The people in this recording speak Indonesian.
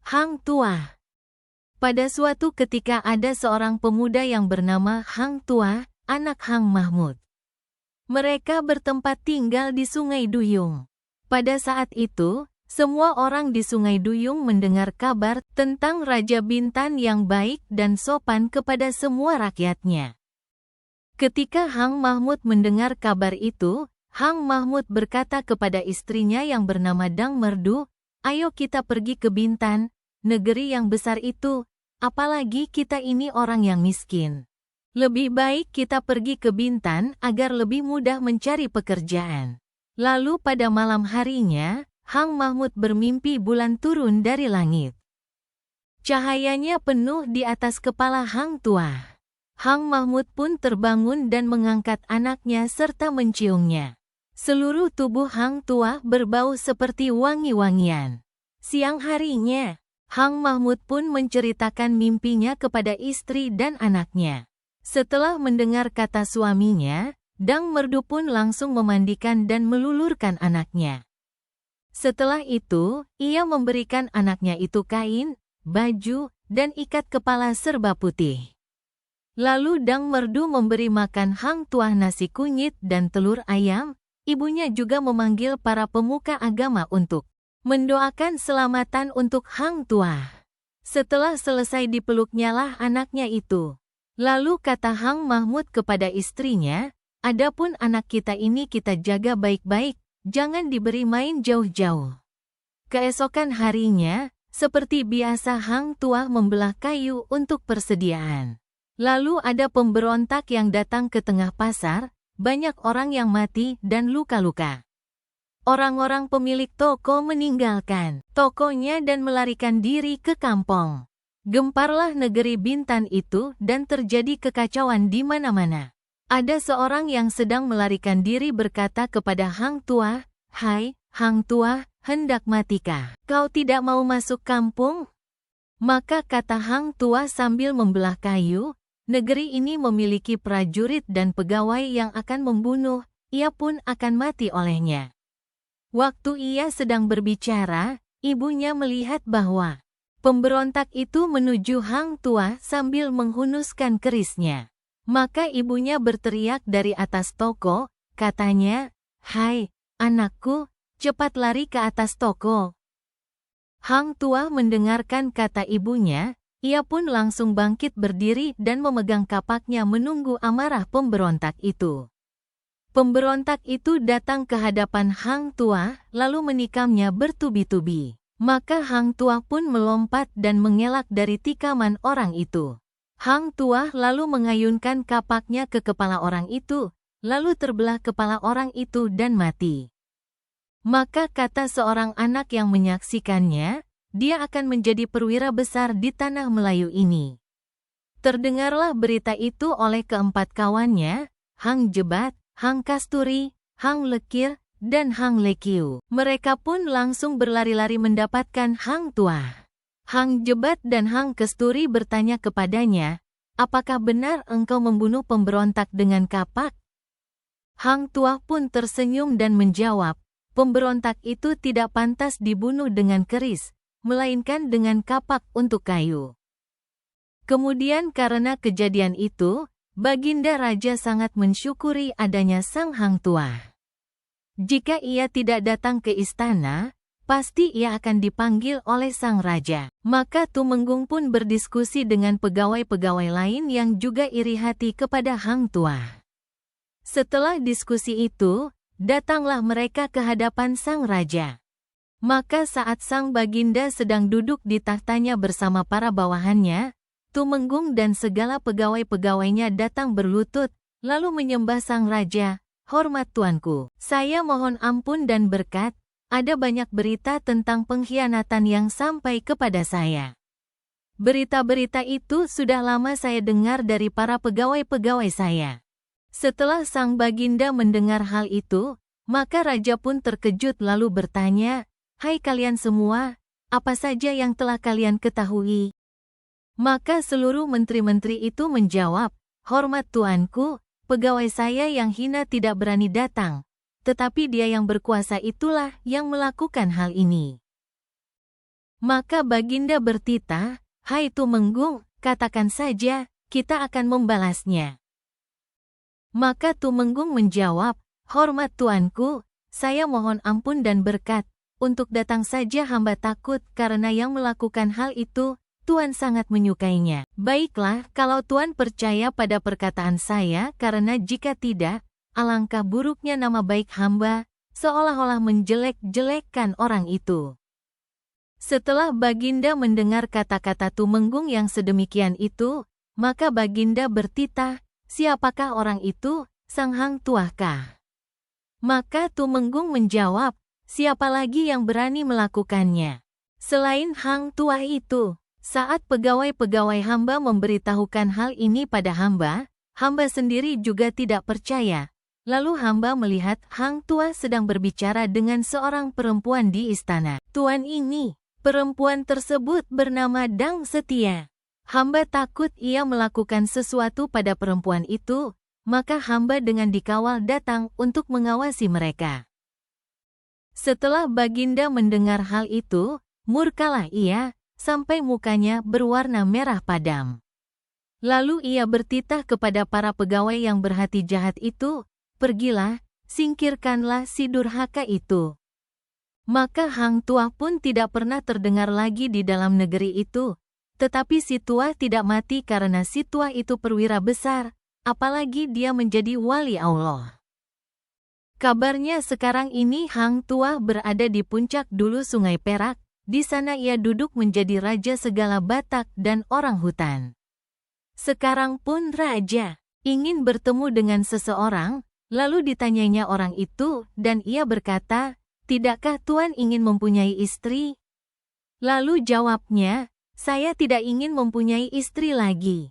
Hang Tuah. Pada suatu ketika ada seorang pemuda yang bernama Hang Tuah, anak Hang Mahmud. Mereka bertempat tinggal di Sungai Duyung. Pada saat itu, semua orang di Sungai Duyung mendengar kabar tentang Raja Bintan yang baik dan sopan kepada semua rakyatnya. Ketika Hang Mahmud mendengar kabar itu, Hang Mahmud berkata kepada istrinya yang bernama Dang Merdu, "Ayo kita pergi ke Bintan, negeri yang besar itu, apalagi kita ini orang yang miskin. Lebih baik kita pergi ke Bintan agar lebih mudah mencari pekerjaan." Lalu pada malam harinya, Hang Mahmud bermimpi bulan turun dari langit. Cahayanya penuh di atas kepala Hang Tuah. Hang Mahmud pun terbangun dan mengangkat anaknya serta menciumnya. Seluruh tubuh Hang Tuah berbau seperti wangi-wangian. Siang harinya, Hang Mahmud pun menceritakan mimpinya kepada istri dan anaknya. Setelah mendengar kata suaminya, Dang Merdu pun langsung memandikan dan melulurkan anaknya. Setelah itu, ia memberikan anaknya itu kain, baju, dan ikat kepala serba putih. Lalu Dang Merdu memberi makan Hang Tuah nasi kunyit dan telur ayam. Ibunya juga memanggil para pemuka agama untuk mendoakan selamatan untuk Hang Tuah. Setelah selesai dipeluknya lah anaknya itu. Lalu kata Hang Mahmud kepada istrinya, "Adapun anak kita ini kita jaga baik-baik, jangan diberi main jauh-jauh." Keesokan harinya, seperti biasa Hang Tuah membelah kayu untuk persediaan. Lalu ada pemberontak yang datang ke tengah pasar, banyak orang yang mati dan luka-luka. Orang-orang pemilik toko meninggalkan tokonya dan melarikan diri ke kampung. Gemparlah negeri Bintan itu dan terjadi kekacauan di mana-mana. Ada seorang yang sedang melarikan diri berkata kepada Hang Tuah, "Hai, Hang Tuah, hendak matikah? Kau tidak mau masuk kampung?" Maka kata Hang Tuah sambil membelah kayu, "Negeri ini memiliki prajurit dan pegawai yang akan membunuh, ia pun akan mati olehnya." Waktu ia sedang berbicara, ibunya melihat bahwa pemberontak itu menuju Hang Tuah sambil menghunuskan kerisnya. Maka ibunya berteriak dari atas toko, katanya, "Hai, anakku, cepat lari ke atas toko." Hang Tuah mendengarkan kata ibunya, ia pun langsung bangkit berdiri dan memegang kapaknya menunggu amarah pemberontak itu. Pemberontak itu datang ke hadapan Hang Tuah, lalu menikamnya bertubi-tubi. Maka Hang Tuah pun melompat dan mengelak dari tikaman orang itu. Hang Tuah lalu mengayunkan kapaknya ke kepala orang itu, lalu terbelah kepala orang itu dan mati. Maka kata seorang anak yang menyaksikannya, dia akan menjadi perwira besar di tanah Melayu ini. Terdengarlah berita itu oleh keempat kawannya, Hang Jebat, Hang Kasturi, Hang Lekir, dan Hang Lekiu. Mereka pun langsung berlari-lari mendapatkan Hang Tuah. Hang Jebat dan Hang Kasturi bertanya kepadanya, "Apakah benar engkau membunuh pemberontak dengan kapak?" Hang Tuah pun tersenyum dan menjawab, "Pemberontak itu tidak pantas dibunuh dengan keris, melainkan dengan kapak untuk kayu." Kemudian karena kejadian itu, Baginda Raja sangat mensyukuri adanya Sang Hang Tuah. Jika ia tidak datang ke istana, pasti ia akan dipanggil oleh Sang Raja. Maka Tumenggung pun berdiskusi dengan pegawai-pegawai lain yang juga iri hati kepada Hang Tuah. Setelah diskusi itu, datanglah mereka ke hadapan Sang Raja. Maka saat Sang Baginda sedang duduk di tahtanya bersama para bawahannya, Tumenggung dan segala pegawai-pegawainya datang berlutut, lalu menyembah Sang Raja, "Hormat Tuanku, saya mohon ampun dan berkat, ada banyak berita tentang pengkhianatan yang sampai kepada saya. Berita-berita itu sudah lama saya dengar dari para pegawai-pegawai saya." Setelah Sang Baginda mendengar hal itu, maka Raja pun terkejut lalu bertanya, "Hai kalian semua, apa saja yang telah kalian ketahui?" Maka seluruh menteri-menteri itu menjawab, "Hormat tuanku, pegawai saya yang hina tidak berani datang, tetapi dia yang berkuasa itulah yang melakukan hal ini." Maka Baginda bertitah, "Hai Tumenggung, katakan saja, kita akan membalasnya." Maka Tumenggung menjawab, "Hormat tuanku, saya mohon ampun dan berkat, untuk datang saja hamba takut karena yang melakukan hal itu, Tuan sangat menyukainya. Baiklah, kalau Tuan percaya pada perkataan saya, karena jika tidak, alangkah buruknya nama baik hamba, seolah-olah menjelek-jelekkan orang itu." Setelah Baginda mendengar kata-kata Tumenggung yang sedemikian itu, maka Baginda bertitah, "Siapakah orang itu, Sang Hang Tuah-kah?" Maka Tumenggung menjawab, "Siapa lagi yang berani melakukannya selain Hang Tuah itu?" Saat pegawai-pegawai hamba memberitahukan hal ini pada hamba, hamba sendiri juga tidak percaya. Lalu hamba melihat Hang Tuah sedang berbicara dengan seorang perempuan di istana. "Tuan ini," perempuan tersebut bernama Dang Setia. Hamba takut ia melakukan sesuatu pada perempuan itu, maka hamba dengan dikawal datang untuk mengawasi mereka. Setelah Baginda mendengar hal itu, murkalah ia, sampai mukanya berwarna merah padam. Lalu ia bertitah kepada para pegawai yang berhati jahat itu, "Pergilah, singkirkanlah si durhaka itu." Maka Hang Tuah pun tidak pernah terdengar lagi di dalam negeri itu. Tetapi si Tuah tidak mati karena si Tuah itu perwira besar, apalagi dia menjadi wali Allah. Kabarnya sekarang ini Hang Tuah berada di puncak Dulu Sungai Perak, di sana ia duduk menjadi raja segala Batak dan orang hutan. Sekarang pun raja ingin bertemu dengan seseorang, lalu ditanyainya orang itu, dan ia berkata, "Tidakkah Tuan ingin mempunyai istri?" Lalu jawabnya, "Saya tidak ingin mempunyai istri lagi."